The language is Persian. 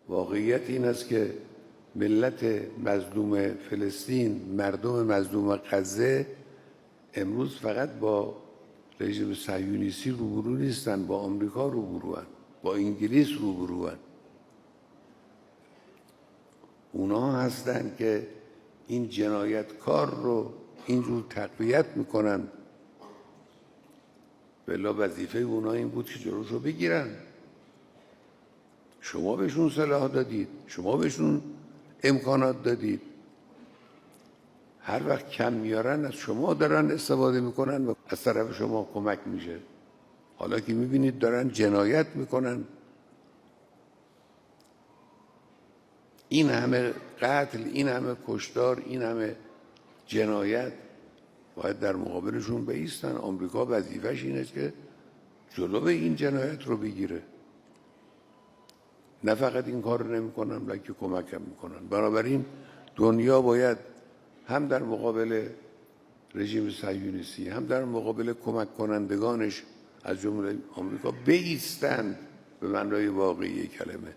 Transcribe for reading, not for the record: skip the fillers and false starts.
واقعیت این است که ملت مظلوم فلسطین، مردم مظلوم غزه امروز فقط با رژیم صهیونیستی روبرو نیستن، با آمریکا روبروان، با انگلیس روبروان. اونا هستن که این جنایتکار رو اینجور تقویت میکنن. بلا وظیفه اونا این بود که جلوش رو بگیرن. شما بهشون سلاح دادید، شما بهشون امکانات دادید. هر وقت کم میارن از شما دارن استفاده میکنن و از طرف شما کمک میشه. حالا که میبینید دارن جنایت میکنن، این همه قتل، این همه کشتار، این همه جنایت، باید در مقابلشون بایستن. آمریکا وظیفه‌ش اینه که جلو این جنایت رو بگیره. نه فقط این کار رو نمی‌کنن بلکه کمک هم می‌کنن. بنابراین دنیا باید هم در مقابل رژیم صهیونیستی هم در مقابل کمک کنندگانش از جمله آمریکا بایستند به معنای واقعی کلمه.